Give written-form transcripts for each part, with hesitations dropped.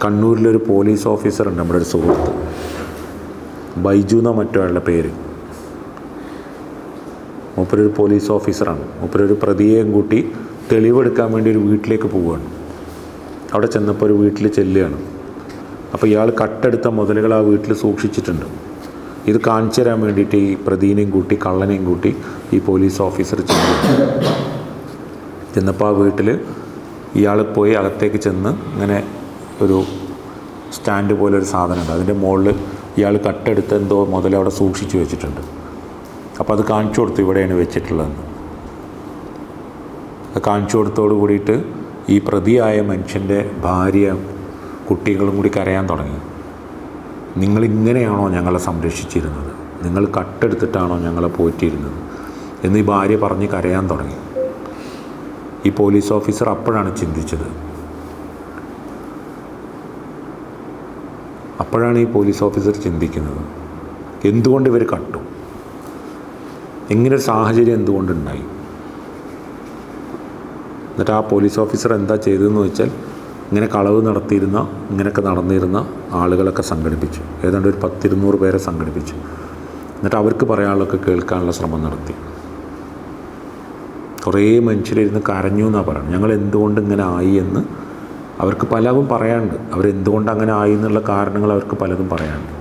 കണ്ണൂരിലൊരു police ഓഫീസറുണ്ട്, നമ്മുടെ ഒരു സുഹൃത്ത്, ബൈജു എന്നോ മറ്റോ ആളുടെ പേര്. മൂപ്പരൊരു പോലീസ് ഓഫീസറാണ്. മൂപ്പരൊരു പ്രതിയെയും കൂട്ടി തെളിവെടുക്കാൻ വേണ്ടി ഒരു വീട്ടിലേക്ക് പോവുകയാണ്. അവിടെ ചെന്നപ്പോൾ ഒരു വീട്ടിൽ ചെല്ലുകയാണ്. അപ്പോൾ ഇയാൾ കട്ടെടുത്ത മുതലുകൾ ആ വീട്ടിൽ സൂക്ഷിച്ചിട്ടുണ്ട്. ഇത് കാണിച്ചു തരാൻ വേണ്ടിയിട്ട് ഈ പ്രതിനെയും കൂട്ടി കള്ളനെയും കൂട്ടി ഈ പോലീസ് ഓഫീസർ ചെന്നപ്പോൾ ആ വീട്ടിൽ ഇയാൾ പോയി അകത്തേക്ക് ചെന്ന് ഇങ്ങനെ ഒരു സ്റ്റാൻഡ് പോലെ ഒരു സാധനമുണ്ട്, അതിൻ്റെ മുകളിൽ ഇയാൾ കട്ടെടുത്ത് എന്തോ മുതൽ അവിടെ സൂക്ഷിച്ച് വെച്ചിട്ടുണ്ട്. അപ്പോൾ അത് കാണിച്ചു കൊടുത്തു, ഇവിടെയാണ് വെച്ചിട്ടുള്ളതെന്ന്. അത് കാണിച്ചു കൊടുത്തോട് കൂടിയിട്ട് ഈ പ്രതിയായ മനുഷ്യൻ്റെ ഭാര്യ കുട്ടികളും കൂടി കരയാൻ തുടങ്ങി. നിങ്ങളിങ്ങനെയാണോ ഞങ്ങളെ സംരക്ഷിച്ചിരുന്നത്? നിങ്ങൾ കട്ടെടുത്തിട്ടാണോ ഞങ്ങളെ പോറ്റിയിരുന്നത് എന്ന് ഈ ഭാര്യ പറഞ്ഞ് കരയാൻ തുടങ്ങി. ഈ പോലീസ് ഓഫീസർ അപ്പോഴാണ് ചിന്തിച്ചത്. അപ്പോഴാണ് ഈ പോലീസ് ഓഫീസർ ചിന്തിക്കുന്നത്, എന്തുകൊണ്ട് ഇവർ കട്ടു, ഇങ്ങനൊരു സാഹചര്യം എന്തുകൊണ്ടുണ്ടായി. എന്നിട്ട് ആ പോലീസ് ഓഫീസർ എന്താ ചെയ്തതെന്ന് വെച്ചാൽ, ഇങ്ങനെ കളവ് നടത്തിയിരുന്ന, ഇങ്ങനെയൊക്കെ നടന്നിരുന്ന ആളുകളൊക്കെ സംഘടിപ്പിച്ചു. ഏതാണ്ട് ഒരു 10-200 പേരെ സംഘടിപ്പിച്ചു. എന്നിട്ട് അവർക്ക് പറയാനുള്ളതൊക്കെ കേൾക്കാനുള്ള ശ്രമം നടത്തി. കുറേ മനുഷ്യരിരുന്ന് കരഞ്ഞു എന്നാണ് പറയുന്നത്. ഞങ്ങൾ എന്തുകൊണ്ട് ഇങ്ങനെ ആയി എന്ന് അവർക്ക് പലതും പറയാനുണ്ട്. അവരെന്തുകൊണ്ട് അങ്ങനെ ആയി എന്നുള്ള കാരണങ്ങൾ അവർക്ക് പലതും പറയാനുണ്ട്.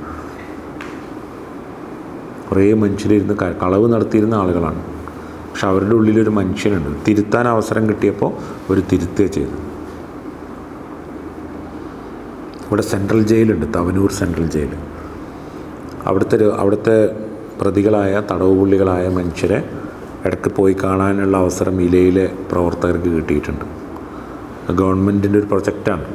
കുറേ മനുഷ്യരിരുന്ന് കളവ് നടത്തിയിരുന്ന ആളുകളാണ്. പക്ഷെ അവരുടെ ഉള്ളിലൊരു മനുഷ്യനുണ്ട്. തിരുത്താൻ അവസരം കിട്ടിയപ്പോൾ ഒരു തിരുത്തുക ചെയ്തു. ഇവിടെ സെൻട്രൽ ജയിലുണ്ട്, തവനൂർ സെൻട്രൽ ജയിൽ. അവിടുത്തെ പ്രതികളായ തടവുപുള്ളികളായ മനുഷ്യരെ ഇടയ്ക്ക് പോയി കാണാനുള്ള അവസരം ഇലയിലെ പ്രവർത്തകർക്ക് കിട്ടിയിട്ടുണ്ട്. ഗവൺമെൻറ്റിൻ്റെ ഒരു പ്രൊജക്റ്റാണ്.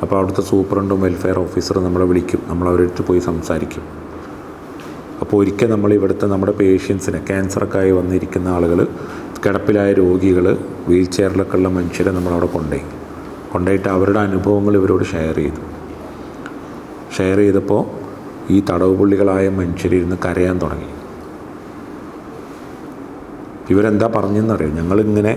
അപ്പോൾ അവിടുത്തെ സൂപ്രണ്ടും വെൽഫെയർ ഓഫീസറും നമ്മളെ വിളിക്കും, നമ്മളവരടുത്ത് പോയി സംസാരിക്കും. അപ്പോൾ ഒരിക്കൽ നമ്മൾ ഇവിടുത്തെ നമ്മുടെ പേഷ്യൻസിനെ, ക്യാൻസറൊക്കെ ആയി വന്നിരിക്കുന്ന ആളുകൾ, കിടപ്പിലായ രോഗികൾ, വീൽ ചെയറിലൊക്കെ ഉള്ള മനുഷ്യരെ നമ്മളവിടെ കൊണ്ടുപോയിട്ട് അവരുടെ അനുഭവങ്ങൾ ഇവരോട് ഷെയർ ചെയ്തപ്പോൾ ഈ തടവുപുള്ളികളായ മനുഷ്യരിരുന്ന് കരയാൻ തുടങ്ങി. ഇവരെന്താ പറഞ്ഞെന്നറിയാം, ഞങ്ങളിങ്ങനെ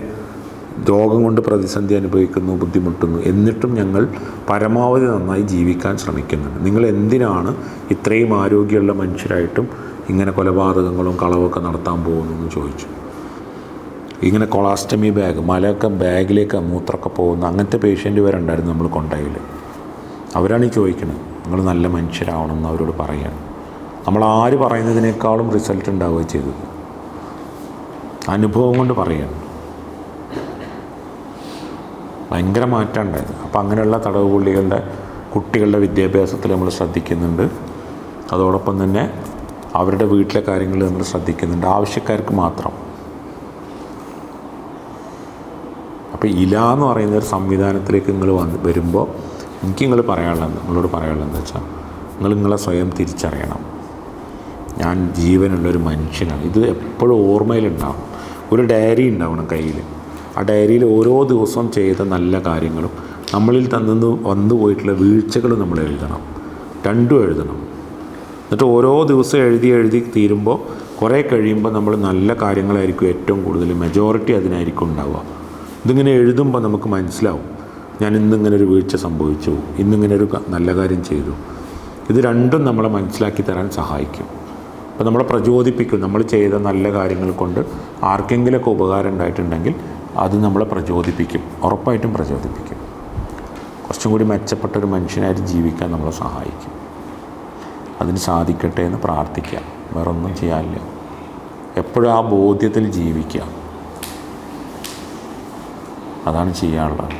രോഗം കൊണ്ട് പ്രതിസന്ധി അനുഭവിക്കുന്നു, ബുദ്ധിമുട്ടുന്നു, എന്നിട്ടും ഞങ്ങൾ പരമാവധി നന്നായി ജീവിക്കാൻ ശ്രമിക്കുന്നുണ്ട്. നിങ്ങൾ എന്തിനാണ് ഇത്രയും ആരോഗ്യമുള്ള മനുഷ്യരായിട്ടും ഇങ്ങനെ കൊലപാതകങ്ങളും കളവൊക്കെ നടത്താൻ പോകുന്നതെന്ന് ചോദിച്ചു. ഇങ്ങനെ കൊളാസ്റ്റമി ബാഗ്, മലയൊക്കെ ബാഗിലേക്ക് മൂത്രമൊക്കെ പോകുന്ന അങ്ങനത്തെ പേഷ്യൻ്റ് വരെ ഉണ്ടായിരുന്നു നമ്മൾ കൊണ്ടയിൽ. അവരാണ് ഈ ചോദിക്കുന്നത്, നിങ്ങൾ നല്ല മനുഷ്യരാവണമെന്ന് അവരോട് പറയുകയാണ്. നമ്മൾ ആര് പറയുന്നതിനേക്കാളും റിസൾട്ട് ഉണ്ടാവുകയും ചെയ്തത് അനുഭവം കൊണ്ട് പറയുകയാണ്. ഭയങ്കര മാറ്റം ഉണ്ടായത്. അപ്പോൾ അങ്ങനെയുള്ള തടവുപുള്ളികളുടെ കുട്ടികളുടെ വിദ്യാഭ്യാസത്തിൽ നമ്മൾ ശ്രദ്ധിക്കുന്നുണ്ട്. അതോടൊപ്പം തന്നെ അവരുടെ വീട്ടിലെ കാര്യങ്ങൾ നമ്മൾ ശ്രദ്ധിക്കുന്നുണ്ട്, ആവശ്യക്കാർക്ക് മാത്രം. അപ്പോൾ ഇല എന്ന് പറയുന്ന ഒരു സംവിധാനത്തിലേക്ക് നിങ്ങൾ വരുമ്പോൾ എനിക്ക് നിങ്ങളോട് പറയാനുള്ളത് എന്താ വെച്ചാൽ, നിങ്ങളെ സ്വയം തിരിച്ചറിയണം. ഞാൻ ജീവനുള്ളൊരു മനുഷ്യനാണ്. ഇത് എപ്പോഴും ഓർമ്മയിലുണ്ടാവും. ഒരു ഡയറി ഉണ്ടാവണം കയ്യിൽ. ആ ഡയറിയിൽ ഓരോ ദിവസവും ചെയ്ത നല്ല കാര്യങ്ങളും നമ്മളിൽ വന്നു പോയിട്ടുള്ള വീഴ്ചകളും നമ്മൾ എഴുതണം. രണ്ടും എഴുതണം. എന്നിട്ട് ഓരോ ദിവസം എഴുതി തീരുമ്പോൾ കുറേ കഴിയുമ്പോൾ നമ്മൾ നല്ല കാര്യങ്ങളായിരിക്കും ഏറ്റവും കൂടുതൽ, മെജോറിറ്റി അതിനായിരിക്കും ഉണ്ടാവുക. ഇതിങ്ങനെ എഴുതുമ്പോൾ നമുക്ക് മനസ്സിലാവും, ഞാൻ ഇന്നിങ്ങനെ ഒരു വീഴ്ച സംഭവിച്ചു, ഇന്നിങ്ങനെ ഒരു നല്ല കാര്യം ചെയ്തു. ഇത് രണ്ടും നമ്മളെ മനസ്സിലാക്കി തരാൻ സഹായിക്കും. അപ്പോൾ നമ്മളെ പ്രചോദിപ്പിക്കും. നമ്മൾ ചെയ്ത നല്ല കാര്യങ്ങൾ കൊണ്ട് ആർക്കെങ്കിലുമൊക്കെ ഉപകാരം ഉണ്ടായിട്ടുണ്ടെങ്കിൽ അത് നമ്മളെ പ്രചോദിപ്പിക്കും, ഉറപ്പായിട്ടും പ്രചോദിപ്പിക്കും. കുറച്ചും കൂടി മെച്ചപ്പെട്ടൊരു മനുഷ്യനായിട്ട് ജീവിക്കാൻ നമ്മളെ സഹായിക്കും. അതിന് സാധിക്കട്ടെ എന്ന് പ്രാർത്ഥിക്കുക. വേറൊന്നും ചെയ്യാനില്ല. എപ്പോഴും ആ ബോധ്യത്തിൽ ജീവിക്കുക, അതാണ് ചെയ്യാനുള്ളത്.